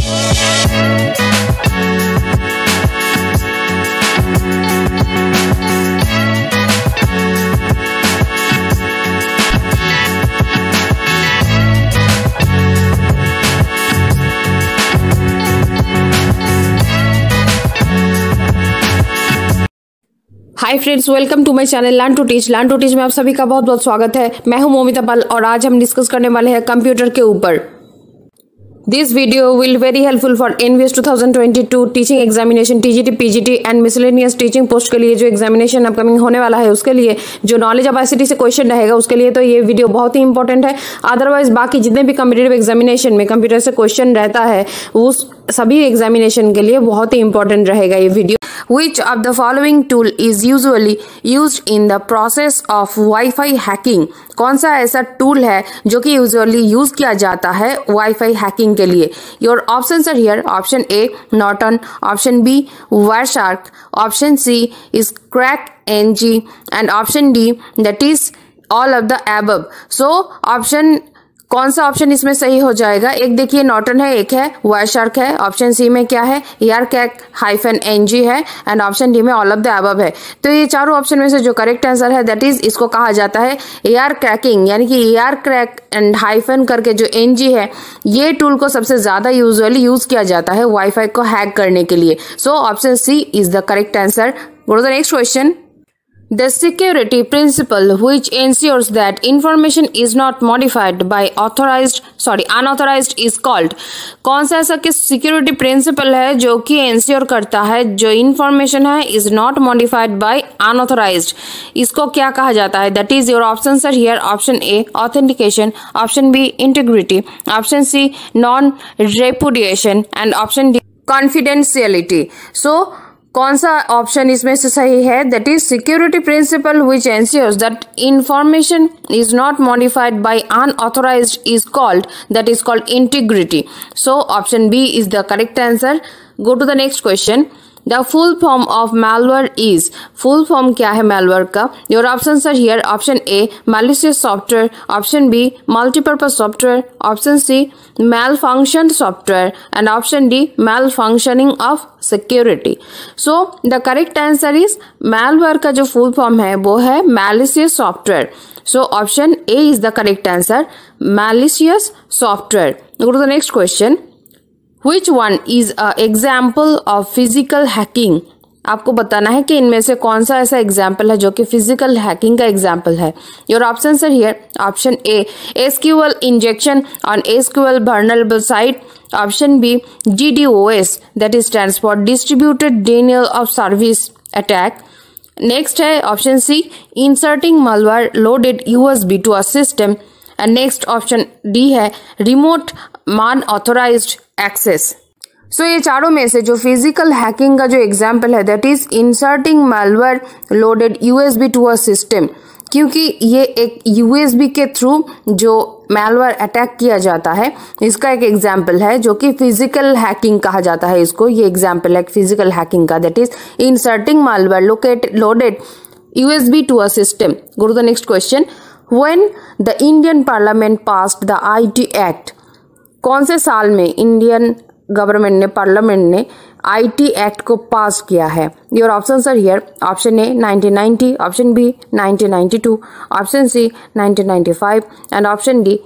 Hi friends, welcome to my channel learn to teach. Learn to teach में आप सभी का बहुत बहुत स्वागत है। मैं हूं मोमिता पाल और आज हम डिस्कस करने वाले हैं कंप्यूटर के ऊपर। This video will very helpful for NVS 2022 teaching examination, TGT, PGT and miscellaneous teaching post के लिए जो एग्जामिनेशन अपकमिंग होने वाला है उसके लिए, जो नॉलेज ऑफ आईसीटी से क्वेश्चन रहेगा उसके लिए तो ये वीडियो बहुत ही इंपॉर्टेंट है। अदरवाइज बाकी जितने भी कॉम्पिटिटिव एग्जामिनेशन में कंप्यूटर से क्वेश्चन रहता है उस सभी एग्जामिनेशन के लिए बहुत ही इंपॉर्टेंट रहेगा ये video. Which of the following tool is usually used in the process of Wi-Fi hacking? कौन सा ऐसा टूल है जो कि यूजुअली यूज किया जाता है वाईफाई हैकिंग के लिए? Your options are here. Option A Norton, option B Wireshark, option C is crack NG and option D that is all of the above. So option कौन सा ऑप्शन इसमें सही हो जाएगा? एक देखिए नॉर्टन है, एक है वायरशार्क है, ऑप्शन सी में क्या है ARCrack-NG है एंड ऑप्शन डी में ऑल ऑफ द अबव है। तो ये चारों ऑप्शन में से जो करेक्ट आंसर है दैट इज, इसको कहा जाता है AR क्रैकिंग, यानी कि ARCrack एंड हाइफन करके जो NG है ये टूल को सबसे ज्यादा यूजुअली यूज किया जाता है वाईफाई को हैक करने के लिए। So option C is the correct answer. Go to the next question. The security principle which ensures that information is not modified by unauthorized is called। कौन सा ऐसा किस सिक्योरिटी प्रिंसिपल है जो कि इंश्योर करता है जो इंफॉर्मेशन है is not modified by unauthorized, इसको क्या कहा जाता है? That is your options are here. Option A authentication, option B integrity, option C non repudiation and option D confidentiality. So कौन सा ऑप्शन इसमें से सही है? That is security principle which ensures that information is not modified by unauthorized is called, that is called integrity. So option B is the correct answer. Go to the next question. The full form of malware is, full form क्या है malware का? Your options are here. Option A malicious software, option B multipurpose software, option C malfunction software and option D malfunctioning of security. So the correct answer is malware का जो full form है वो है malicious software. So option A is the correct answer, malicious software. Go to the next question. Which one is a example of physical hacking? आपको बताना है कि इनमें से कौन सा ऐसा एग्जाम्पल है जो कि फिजिकल हैकिंग का एग्जाम्पल है। Your options are here. Option A SQL injection on SQL vulnerable site, option B DDoS that is stands for distributed denial of service attack। Next है option C inserting malware loaded USB to a system and next option D है remote unauthorized access. So ये चारों में से जो physical hacking का जो example है that is inserting malware loaded USB to a system, क्योंकि ये एक USB के थ्रू जो malware अटैक किया जाता है इसका एक एग्जाम्पल है जो कि फिजिकल हैकिंग कहा जाता है इसको। ये एग्जाम्पल है फिजिकल हैकिंग का, that is inserting malware loaded USB to a system. Go to the next question. When the Indian Parliament passed the IT Act, कौन से साल में इंडियन गवर्नमेंट ने, पार्लियामेंट ने IT एक्ट को पास किया है? Your options are here. Option A 1990, option B 1992, option C 1995 and option D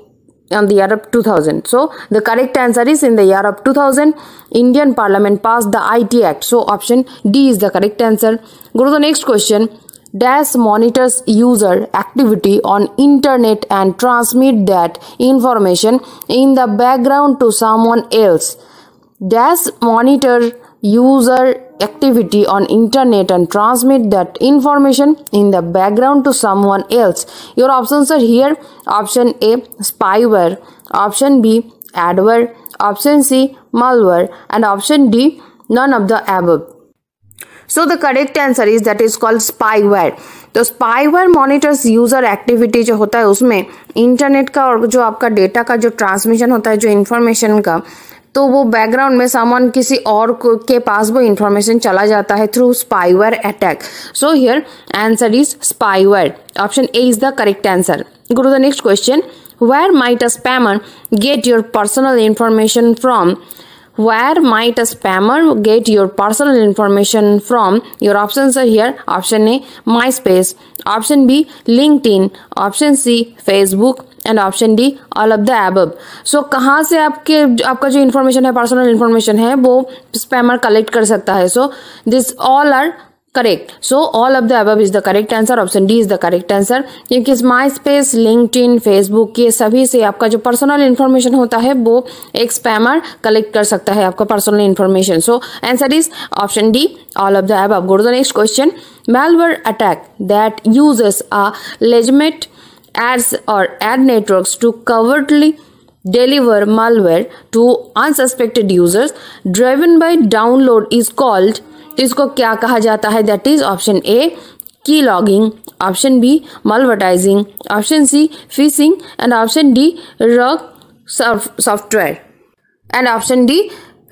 on the year of 2000. So the correct answer is in the year of 2000 Indian Parliament passed the IT Act. So option D is the correct answer. Go to the next question. Dash monitors user activity on internet and transmit that information in the background to someone else. Dash monitor user activity on internet and transmit that information in the background to someone else. Your options are here. Option A spyware, option B adware, option C malware and option D none of the above. So the correct answer is that is called spyware. तो spyware monitors user activity जो होता है उसमें internet का और जो आपका data का जो ट्रांसमिशन होता है जो इन्फॉर्मेशन का, तो वो बैकग्राउंड में सामान किसी और के पास वो इन्फॉर्मेशन चला जाता है through spyware attack. So here answer is spyware. Option A is the correct answer. Go to the next question. Where might a spammer get your personal information from? Where might a spammer get your personal information from? Your options are here. Option A, MySpace. Option B, LinkedIn. Option C, Facebook. And option D, all of the above. So कहाँ से आपका जो information है, personal information है, वो spammer collect कर सकता है. So this all are correct. So all of the above is the correct answer. Option D is the correct answer. क्योंकि माई स्पेस, लिंक्डइन, फेसबुक, ये सभी से आपका जो पर्सनल इन्फॉर्मेशन होता है वो एक स्पैमर कलेक्ट कर सकता है आपका personal information. So answer is option D, all of the above. Go to the next question. Malware attack that uses a legitimate ads or ad networks to covertly deliver malware to unsuspected users driven by download is called. तो इसको क्या कहा जाता है? That is option A, key logging. Option B, malvertising. Option C, phishing. And option D, rock software. And option D,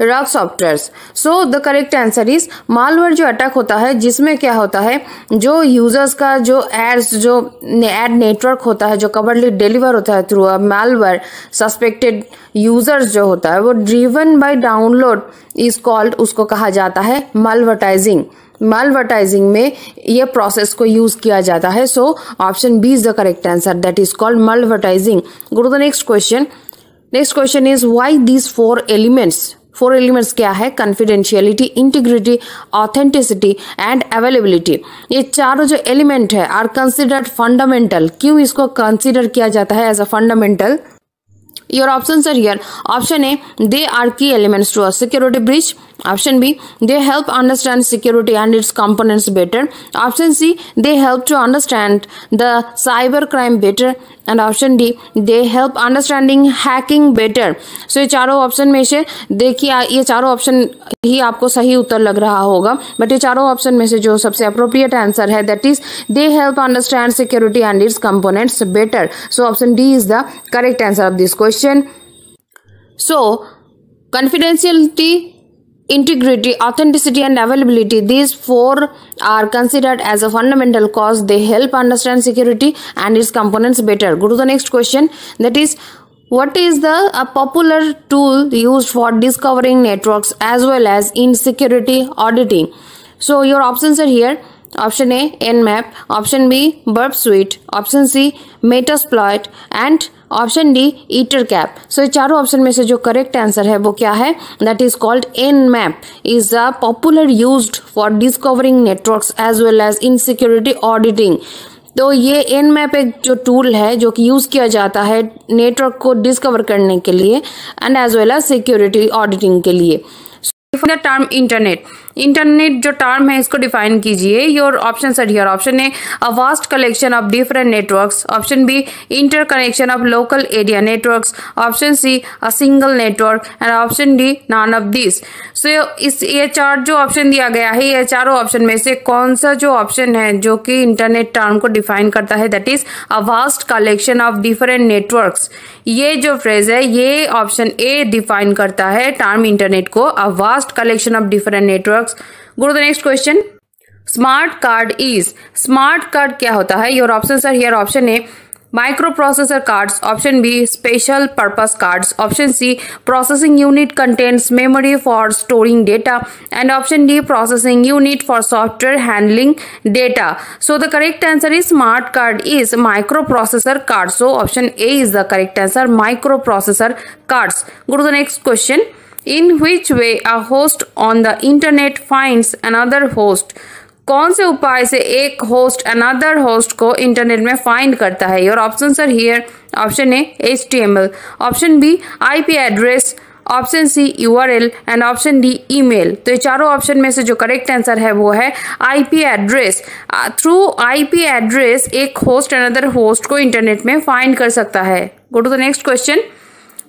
rock software. So the correct answer is malware जो attack होता है, जिसमें क्या होता है, जो यूजर्स का जो एड्स, जो एड नेटवर्क होता है, जो कवर्डली डिलीवर होता है through a malware, suspected users जो होता है वो driven by download is called, उसको कहा जाता है malvertising. malvertising में ये प्रोसेस को यूज किया जाता है. So option B is the correct answer. That is called malvertising. Go to the next question. Next question is why these 4 elements. 4 elements क्या है? Confidentiality, integrity, authenticity and availability. ये चारों जो एलिमेंट है आर कंसिडर्ड फंडामेंटल. क्यों इसको consider किया जाता है as a fundamental? Your options are here. Option A, they are key elements to a security breach. Option B, they help understand security and its components better. Option C, they help to understand the cyber crime better. And option D, they help understanding hacking better. So ये चारों option में से देखिए, ये चारों option ही आपको सही उत्तर लग रहा होगा, बट ये चारों ऑप्शन में से जो सबसे अप्रोप्रिएट आंसर है that is they help understand security and it's components better. So option D is the correct answer of this question. So, confidentiality, integrity, authenticity and availability, these 4 are considered as a fundamental cause. They help understand security and its components better. Go to the next question. That is, what is a popular tool used for discovering networks as well as in security auditing? So, your options are here. Option A, Nmap. Option B, Burp Suite. Option C, Metasploit. And option D, EtherCap. सो ये चारों option में से जो correct answer है वो क्या है? That is called Nmap. Is a popular used for discovering networks as well as in security auditing. तो ये Nmap एक जो टूल है जो कि यूज किया जाता है नेटवर्क को डिस्कवर करने के लिए and as well as security auditing के लिए. The term internet. इंटरनेट जो टर्म है इसको डिफाइन कीजिए. Your option are here. Option A, a vast collection of different networks. Option B, interconnection of local area networks. Option C, a single network. And option D, none of this. So ये चार जो option दिया गया है, ये चारों option में से कौन सा जो ऑप्शन है जो कि इंटरनेट टर्म को डिफाइन करता है? That is a vast collection of different networks. ये जो फ्रेज है ये ऑप्शन ए डिफाइन करता है टर्म इंटरनेट को, अ vast collection of different networks. Go to the next question. Smart card is. Smart card क्या होता है? Your options are here. Option A, microprocessor cards. Option B, special purpose cards. Option C, processing unit contains memory for storing data. And option D, processing unit for software handling data. So the correct answer is smart card is microprocessor card. So option A is the correct answer, microprocessor cards. Go to the next question. In which way a host on the internet finds another host? कौन से उपाय से एक host another host को internet में find करता है? Your options are here. Option A, HTML. Option B, IP address. Option C, URL. And option D, email. तो ये चारों ऑप्शन में से जो करेक्ट आंसर है वो है IP address. Through IP address एक होस्ट अनदर होस्ट को इंटरनेट में फाइंड कर सकता है. Go to the next question.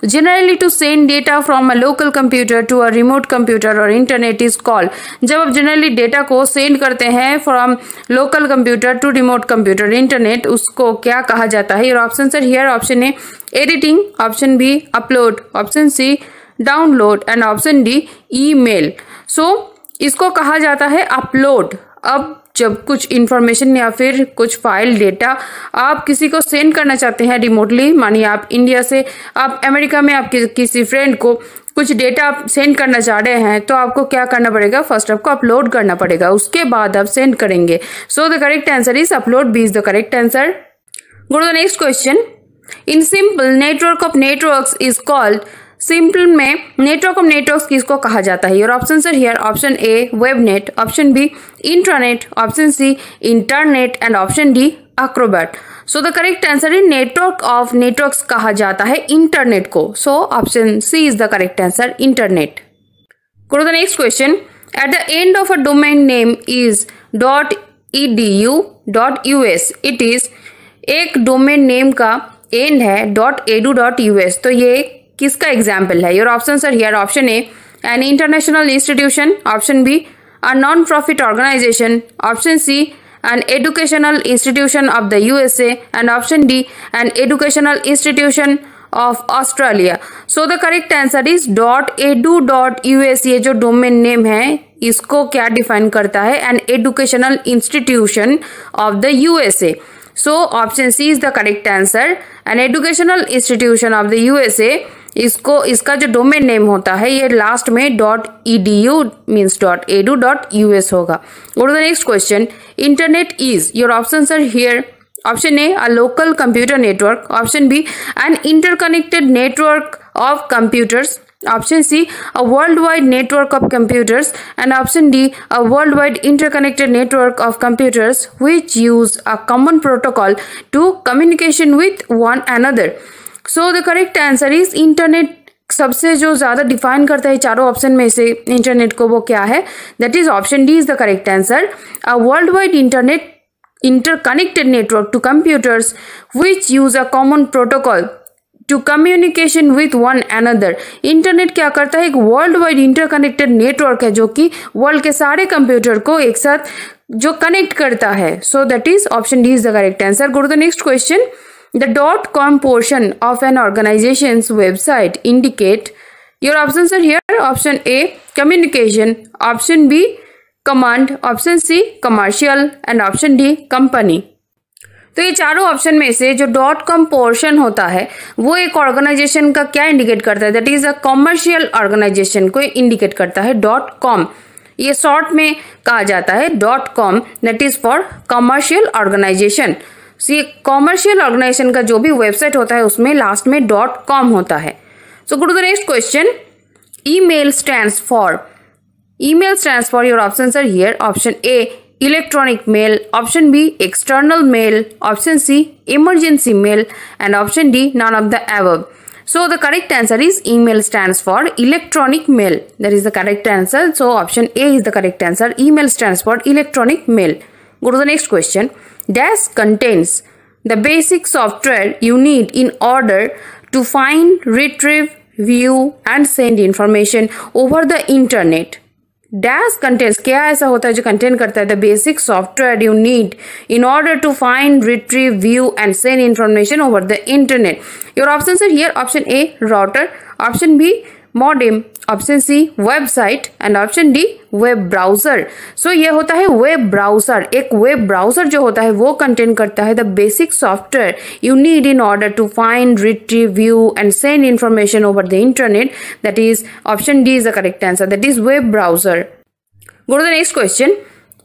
Generally to send data from a local computer to a remote computer or internet is called. जब आप generally data को send करते हैं from local computer to remote computer internet, उसको क्या कहा जाता है? Your options are here. Option A, editing. Option B, upload. Option C, download. And option D, email. So इसको कहा जाता है अपलोड. अब जब कुछ इंफॉर्मेशन या फिर कुछ फाइल डेटा आप किसी को सेंड करना चाहते हैं रिमोटली, मानिए आप इंडिया से आप अमेरिका में आप किसी फ्रेंड को कुछ डेटा आप सेंड करना चाह रहे हैं तो आपको क्या करना पड़ेगा, फर्स्ट आपको अपलोड करना पड़ेगा, उसके बाद आप सेंड करेंगे। So the correct answer is upload B is the correct answer. Go to the next question. In simple network of networks is called, simple में नेटवर्क ऑफ नेटवर्क्स किसको कहा जाता है? Your options are here. Option A webnet, option B intranet, option C internet and option D acrobat. So the correct answer is network of networks कहा जाता है internet को। So option C is the correct answer, internet. Go to the next question. At the end of a domain name is .edu.us, it is, एक domain name का end है .edu.us, तो ये किसका एग्जाम्पल है? Your options are here. Option A an international institution, option B a non profit organisation, option C an educational institution of the USA and option D an educational institution of Australia. So the correct answer is .edu.us। ये जो domain name है इसको क्या define करता है? an educational institution of the USA. So option C is the correct answer, an educational institution of the USA। इसको, इसका जो डोमेन नेम होता है ये लास्ट में .edu मीन्स .edu.us होगा। Go to the next question. Internet is, your options are here. Option A a local computer network, option B an interconnected network of computers, option C a worldwide network of computers and option D a worldwide interconnected network of computers which use a common protocol to communication with one another। So the correct answer is internet। सबसे जो ज्यादा define करता है चारों option में से internet को, वो क्या है? That is option D is the correct answer, a world wide internet interconnected network to computers which use a common protocol to communication with one another. Internet क्या करता है? एक वर्ल्ड वाइड इंटरकनेक्टेड नेटवर्क है जो कि world के सारे computer को एक साथ जो कनेक्ट करता है। So that is option D is the correct answer. Go to the next question. The .com portion of an organization's website indicate, your options are here। option A communication, option B command, option C commercial and option D company। तो ये चारों option में से जो .com portion होता है वो एक ऑर्गेनाइजेशन का क्या इंडिकेट करता है? That is a commercial organization को इंडिकेट करता है .com। ये शॉर्ट में कहा जाता है .com, that is for commercial organization. ये कॉमर्शियल ऑर्गेनाइजेशन का जो भी वेबसाइट होता है उसमें लास्ट में .com होता है। So go to the next question. Email stands for, email stands for, your options are here। option A electronic mail, option B external mail, option C emergency mail and option D none of the above। So the correct answer is email stands for electronic mail, that is the correct answer। So option A is the correct answer, email stands for electronic mail। Go to the next question। Dash contains the basic software you need in order to find, retrieve, view and send information over the internet। Dash contents, क्या ऐसा होता है जो contain करता है? The basic software you need in order to find, retrieve, view and send information over the internet. Your options are here. Option A router, option B modem, option C website and option D web browser. सो ये होता है web browser. एक web browser जो होता है वो contain करता है the basic software you need in order to find, retrieve, view and send information over the internet. That is option D is the correct answer, that is web browser. Go to the next question.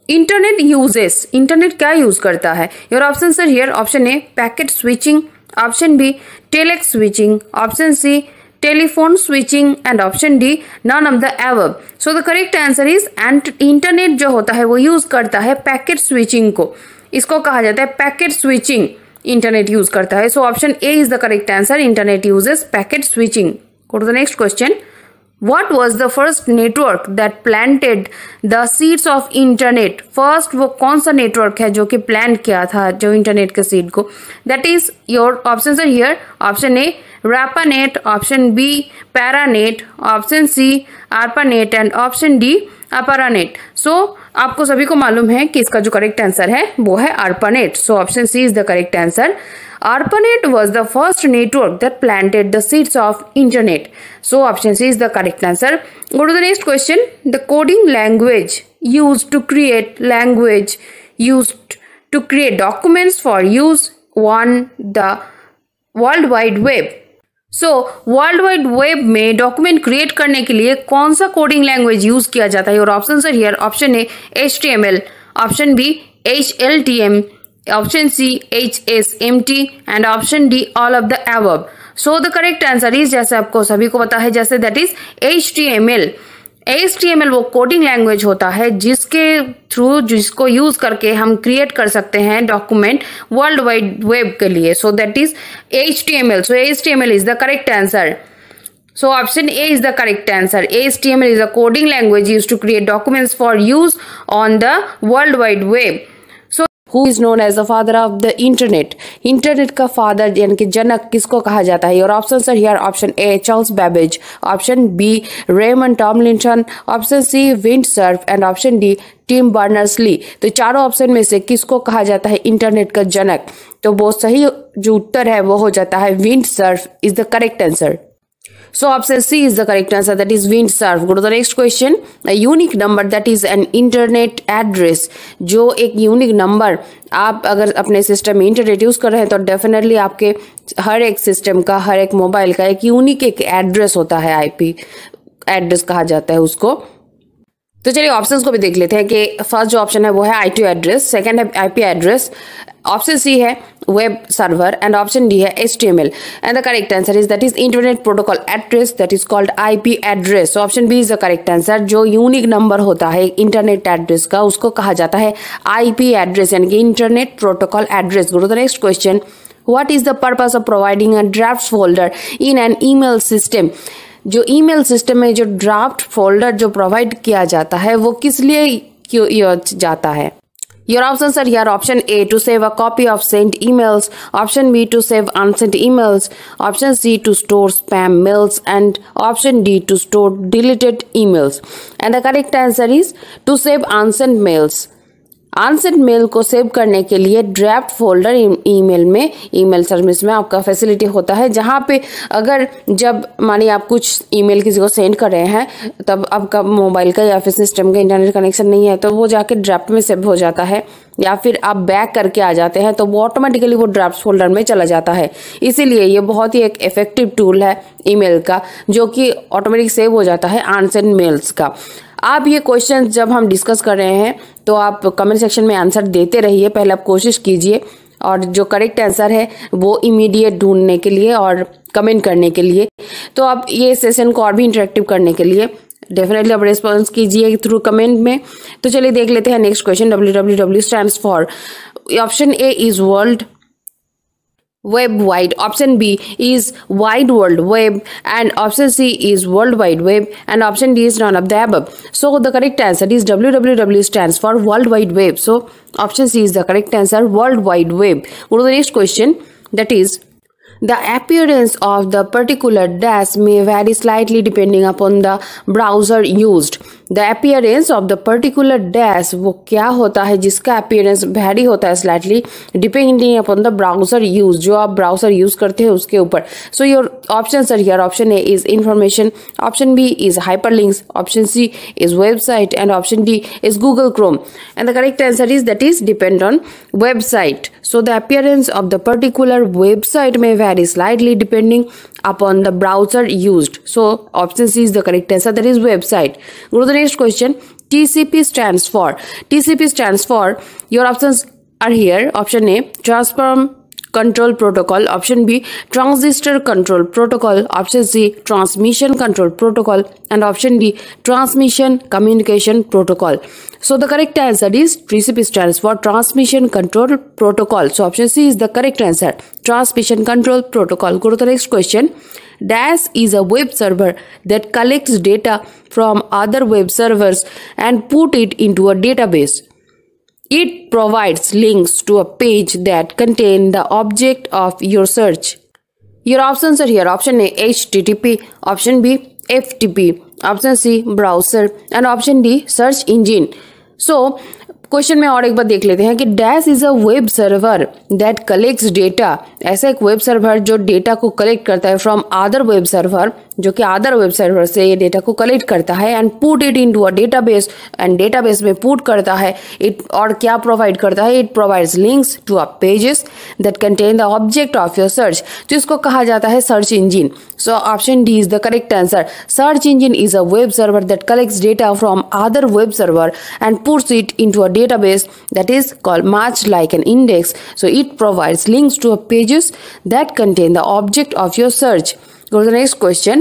Internet uses, internet क्या use करता है? Your options are here. Option A packet switching, option B telex switching, option C telephone switching and option D none of the above. So the correct answer is, internet जो होता है वो use करता है packet switching को, इसको कहा जाता है पैकेट स्विचिंग, इंटरनेट यूज करता है। So option A is the correct answer, internet uses packet switching. Go to the next question. What was the first network that planted the seeds of internet? First वो कौन सा network है जो कि plant किया था जो इंटरनेट के सीड को? That is your options are here। Option A Rapanet, option B Paranet, option C ARPANET and option D ARPANET। So आपको सभी को मालूम है कि इसका जो करेक्ट आंसर है वो है ARPANET। So option C is the correct answer। ARPANET was the first network that planted the seeds of internet। So option C is the correct answer। Go to the next question। The coding language used to create documents for use on the World Wide Web। So world wide web में document create करने के लिए कौन सा coding language use किया जाता है? और option are here. Option A HTML, option B HLTM, option C HSMT and option D all of the above. So the correct answer is, जैसे आपको सभी को पता है, जैसे दैट इज HTML। HTML वो कोडिंग लैंग्वेज होता है जिसको यूज करके हम क्रिएट कर सकते हैं डॉक्यूमेंट वर्ल्ड वाइड वेब के लिए। सो that is HTML। So HTML is the correct answer. So option A is the correct answer. HTML is a coding language used to create documents for use on the World Wide Web. So who is known as the father of the internet? Internet का father यानी कि जनक किसको कहा जाता है? और option are here. Option A Charles Babbage, option B Raymond Tomlinson, option C Vint Cerf and option D Tim Berners-Lee. तो चारों ऑप्शन में से किसको कहा जाता है इंटरनेट का जनक? तो वो सही जो उत्तर है वो हो जाता है Windsurf is the correct answer. So option C is the correct answer, that is windsurf. Go to the next question. A unique number, that is an internet address. जो एक यूनिक नंबर, आप अगर अपने सिस्टम में internet use कर रहे हैं तो डेफिनेटली आपके हर एक सिस्टम का, हर एक मोबाइल का एक यूनिक एक एड्रेस होता है, IP एड्रेस कहा जाता है उसको। तो चलिए ऑप्शंस को भी देख लेते हैं कि फर्स्ट जो ऑप्शन है वो है IP एड्रेस, सेकंड है IP एड्रेस, ऑप्शन सी है web server and option D है HTML and the correct answer is that is internet protocol address, that is called IP address. So option B is the correct answer. जो unique number होता है internet address का उसको कहा जाता है IP address यानी कि internet protocol address. Go to the next question. What is the purpose of providing a draft folder in an email system? जो ईमेल सिस्टम में जो ड्राफ्ट फोल्डर जो प्रोवाइड किया जाता है वो किस लिए किया जाता है? Your options are here. Option A to save a copy of sent emails, option B to save unsent emails, option C to store spam mails and option D to store deleted emails. And the correct answer is to save unsent mails. Unsent mail को save करने के लिए draft folder email में, email service में आपका facility होता है, जहां पे अगर जब मानिए आप कुछ ईमेल किसी को सेंड कर रहे हैं तब आपका मोबाइल का या फिर सिस्टम का इंटरनेट कनेक्शन नहीं है तो वो जाके ड्राफ्ट में सेव हो जाता है, या फिर आप बैक करके आ जाते हैं तो वो ऑटोमेटिकली वो ड्राफ्ट फोल्डर में चला जाता है। इसीलिए ये बहुत ही एक इफेक्टिव टूल है ईमेल का, जो कि ऑटोमेटिक सेव हो जाता है अनसेंट मेल्स का। आप ये क्वेश्चन जब हम डिस्कस कर रहे हैं तो आप कमेंट सेक्शन में आंसर देते रहिए, पहले आप कोशिश कीजिए और जो करेक्ट आंसर है वो इमीडिएट ढूंढने के लिए और कमेंट करने के लिए। तो आप ये सेशन को और भी इंटरेक्टिव करने के लिए डेफिनेटली आप रिस्पॉन्स कीजिए थ्रू कमेंट में। तो चलिए देख लेते हैं next question. www stands for, option A is world Web Wide, option B is Wide World Web and option C is World Wide Web and option D is none of the above. So the correct answer is www stands for World Wide Web. So option C is the correct answer, World Wide Web. Go to the next question, that is the appearance of the particular dash may vary slightly depending upon the browser used. The appearance of the particular dash वो क्या होता है जिसका appearance vary होता है slightly depending upon the browser used, जो आप browser use करते हैं उसके ऊपर। So your options are here. Option A is information, option B is hyperlinks, option C is website and option D is Google Chrome. And the correct answer is that is depend on website. So the appearance of the particular website may vary slightly depending upon the browser used. So option C is the correct answer, that is website. Go to the next question. TCP stands for. TCP stands for, your options are here. Option A transform control protocol, option B transistor control protocol, option C transmission control protocol and option D transmission communication protocol. So the correct answer is TCP stands for transmission control protocol. So option C is the correct answer, transmission control protocol. Go to the next question. Dash is a web server that collects data from other web servers and put it into a database. It provides links to a page that contain the object of your search. Your options are here. Option A HTTP, option B FTP, option C browser and option D search engine. So question में और एक बार देख लेते हैं कि dash is a web server that collects data, ऐसा एक web server जो डेटा को कलेक्ट करता है फ्रॉम अदर वेब सर्वर जो कि अदर वेब सर्वर से ये डेटा को कलेक्ट करता है and put it into a database, and database में पुट करता है इट, और क्या प्रोवाइड करता है, it provides links to a pages that contain the object of your search, तो इसको कहा जाता है search engine. So option D is the correct answer. Search engine is a web server that collects data from other web server and puts it into a database that is called much like an index, so it provides links to a pages that contain the object of your search. Go to the next question.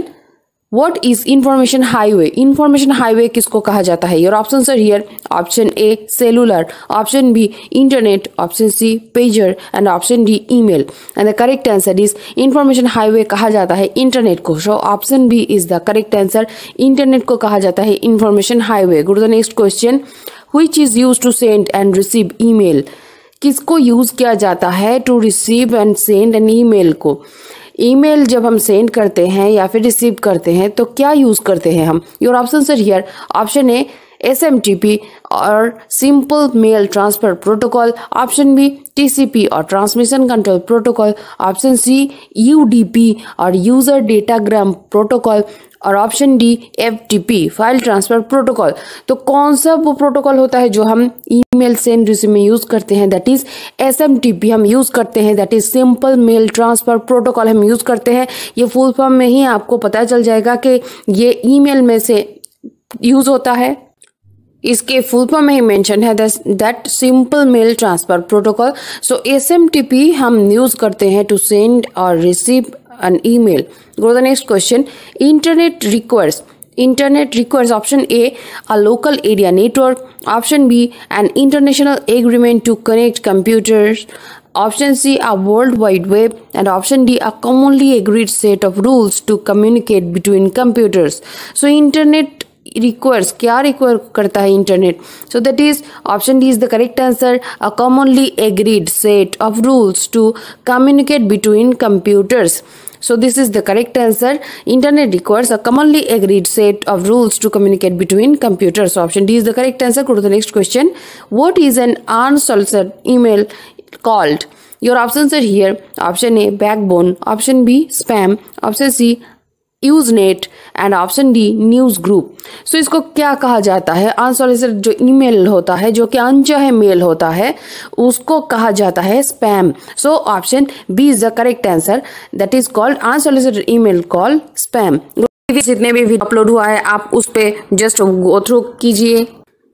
What is information highway? Information highway किसको कहा जाता है? Your options are here. Option A cellular, option B internet, option C pager and option D email. And the correct answer is information highway कहा जाता है internet को. So option B is the correct answer. Internet को कहा जाता है information highway. Go to the next question. Which is used to send and receive email? किसको use किया जाता है to receive and send an email को? ईमेल जब हम सेंड करते हैं या फिर रिसीव करते हैं तो क्या यूज करते हैं हम? Your option are here. Option A SMTP और simple mail transfer protocol, option B TCP और transmission control protocol, option C UDP और यूजर डेटाग्राम प्रोटोकॉल और option D FTP file transfer protocol. तो कौन सा वो प्रोटोकॉल होता है जो हम ईमेल सेंड रिसीव में यूज करते हैं? दैट इज SMTP हम यूज करते हैं, that is simple mail transfer protocol हम यूज करते हैं। ये फुल फॉर्म में ही आपको पता चल जाएगा कि ये ईमेल में से यूज होता है। इसके फुल फॉर्म में ही मेंशन है that simple mail transfer protocol. So SMTP हम यूज करते हैं टू सेंड और receive an email. Go to the next question. Internet requires option A a local area network, option B an international agreement to connect computers, option C a world wide web and option D a commonly agreed set of rules to communicate between computers. So internet requires, क्या require करता है internet? So that is option D is the correct answer, a commonly agreed set of rules to communicate between computers. So this is the correct answer. Internet requires a commonly agreed set of rules to communicate between computers. So option D is the correct answer. Go to the next question. What is an unsolicited email called? Your options are here. Option A backbone, option B spam, option C Usenet and option D news group. So इसको क्या कहा जाता है? Unsolicited जो email होता है, जो कि अनचाहे मेल होता है, उसको कहा जाता है spam. So option B is the correct answer, that is called unsolicited email called spam. जितने भी वीडियो अपलोड हुआ है आप उस पे जस्ट गो थ्रू कीजिए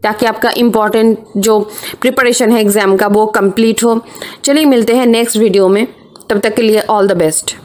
ताकि आपका इम्पोर्टेंट जो प्रिपरेशन है एग्जाम का वो कंप्लीट हो। चलिए मिलते हैं नेक्स्ट वीडियो में, तब तक के लिए ऑल द बेस्ट।